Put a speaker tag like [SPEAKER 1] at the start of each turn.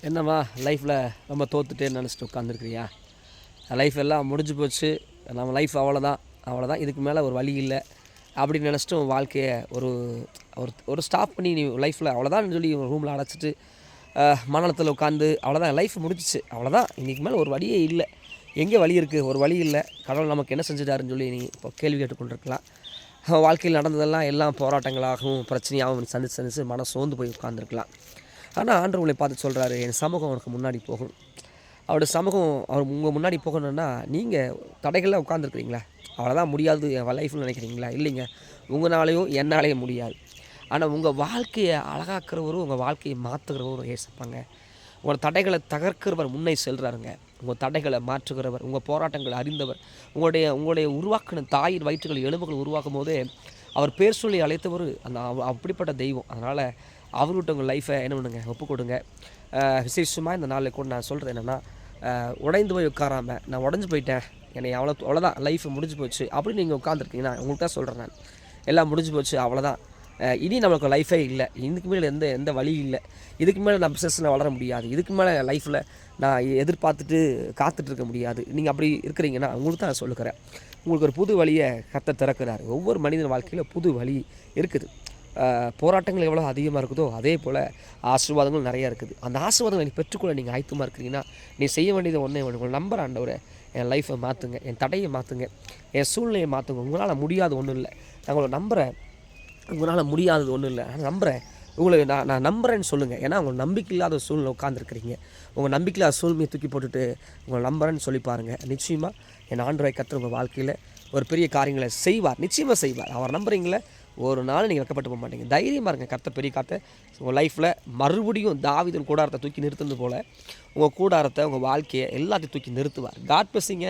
[SPEAKER 1] என்னம்மா லைஃப்பில் ரொம்ப தோத்துட்டேன்னு நினச்சிட்டு உட்காந்துருக்குறியா? லைஃப் எல்லாம் முடிஞ்சு போச்சு, நம்ம லைஃப் அவ்வளோதான், அவ்வளோதான், இதுக்கு மேலே ஒரு வழி இல்லை அப்படின்னு நினச்சிட்டு உன் வாழ்க்கையை ஒரு ஒரு ஒரு ஸ்டாப் பண்ணி நீ லைஃப்பில் அவ்வளோதான் சொல்லி ரூமில் அடைச்சிட்டு மனநலத்தில் உட்காந்து அவ்வளோதான் லைஃப் முடிஞ்சிச்சு, அவ்வளோதான், இன்றைக்கு மேலே ஒரு வழியே இல்லை, எங்கே வழி இருக்குது, ஒரு வழி இல்லை, கடவுள் நமக்கு என்ன செஞ்சுட்டாருன்னு சொல்லி நீ இப்போ கேள்வி கேட்டுக்கொண்டிருக்கலாம். வாழ்க்கையில் நடந்ததெல்லாம் எல்லாம் போராட்டங்களாகவும் பிரச்சனையாகவும் சந்திச்சு மனம் சோர்ந்து போய் உட்காந்துருக்கலாம். ஆனால் ஆண்டவர் உங்களை பார்த்து சொல்கிறாரு, என் சமூகம் அவனுக்கு முன்னாடி போகும். அவரோட சமூகம் அவர் உங்கள் முன்னாடி போகணுன்னா நீங்கள் தடைகளில் உட்காந்துருக்குறீங்களா? அவ்வளோதான் முடியாது என் லைஃப்னு நினைக்கிறீங்களா? இல்லைங்க, உங்களாலேயும் என்னாலேயும் முடியாது. ஆனால் உங்கள் வாழ்க்கையை அழகாக்கிறவரும் உங்கள் வாழ்க்கையை மாற்றுகிறவரும் ஏசப்பாங்க. உங்களோட தடைகளை தகர்க்கிறவர் முன்னே செல்கிறாருங்க. உங்கள் தடைகளை மாற்றுகிறவர், உங்கள் போராட்டங்களை அறிந்தவர், உங்களுடைய உருவாக்கின தாயின் வயிற்றுகள் எலும்புகள் உருவாக்கும் போதே அவர் பேர் சொல்லி அழைத்தவர் அந்த அப்படிப்பட்ட தெய்வம். அதனால் அவர்கிட்ட உங்கள் லைஃப்பை என்ன பண்ணுங்க, ஒப்பு கொடுங்க. விசேஷமாக இந்த நாளில் கூட நான் சொல்கிறது என்னென்னா, உடைந்து போய் உட்காராமல் நான் உடஞ்சி போயிட்டேன், என்னை அவ்வளோதான் லைஃப் முடிஞ்சு போச்சு அப்படின்னு நீங்கள் உட்காந்துருக்கீங்கன்னா உங்களுக்கு தான் சொல்கிறேன் நான், எல்லாம் முடிஞ்சு போச்சு, அவ்வளோதான், இனி நம்மளுக்கு லைஃபே இல்லை, இதுக்கு மேலே எந்த வழி இல்லை, இதுக்கு மேலே நான் பிஸ்னஸில் வளர முடியாது, இதுக்கு மேலே லைஃப்பில் நான் எதிர்பார்த்துட்டு காத்துட்ருக்க முடியாது. நீங்கள் அப்படி இருக்கிறீங்கன்னா உங்களுக்கு தான் நான் சொல்லுக்கிறேன், உங்களுக்கு ஒரு புது வழியை கர்த்தர் திறக்கிறார். ஒவ்வொரு மனிதன் வாழ்க்கையில் புது வழி இருக்குது. போராட்டங்கள் எவ்வளோ அதிகமாக இருக்குதோ அதே போல் ஆசீர்வாதங்களும் நிறையா இருக்குது. அந்த ஆசீர்வாதங்களை நீ பெற்றுக்கொள்ள நீங்கள் ஆயத்தமாக இருக்கிறீங்கன்னா நீ செய்ய வேண்டியது ஒன்றே ஒன்று, உங்கள் நம்பர் ஆண்டவரை என் லைஃப்பை மாற்றுங்க, என் தடையை மாற்றுங்க, என் சூழ்நிலையை மாற்றுங்க. உங்களால் முடியாது ஒன்றும் இல்லை, நான் உங்களை நம்புகிறேன், உங்களால் முடியாதது ஒன்றும் இல்லை, நான் நம்புகிறேன், உங்களை நான் நம்புகிறேன்னு சொல்லுங்கள். ஏன்னா உங்கள் நம்பிக்கை இல்லாத சூழ்நிலை உட்காந்துருக்கிறீங்க. உங்கள் நம்பிக்கை இல்லாத சூழ்நிலையை தூக்கி போட்டுட்டு உங்களை நம்புகிறேன்னு சொல்லி பாருங்கள். நிச்சயமாக என் ஆண்டவரை கர்த்தர் உங்கள் வாழ்க்கையில் ஒரு பெரிய காரியங்களை செய்வார், நிச்சயமாக செய்வார். அவர் நம்புறீங்களே, ஒரு நாள் நீங்கள் வெக்கப்பட்டு போக மாட்டீங்க. தைரியமாக இருங்க. கர்த்தர் பெரிய காத்த உங்கள் லைஃப்பில் மறுபடியும் தாவீதின் கூடாரத்தை தூக்கி நிறுத்துறது போல் உங்கள் கூடாரத்தை, உங்கள் வாழ்க்கையை எல்லாத்தையும் தூக்கி நிறுத்துவார். காட் பிளெஸ்ஸிங்க.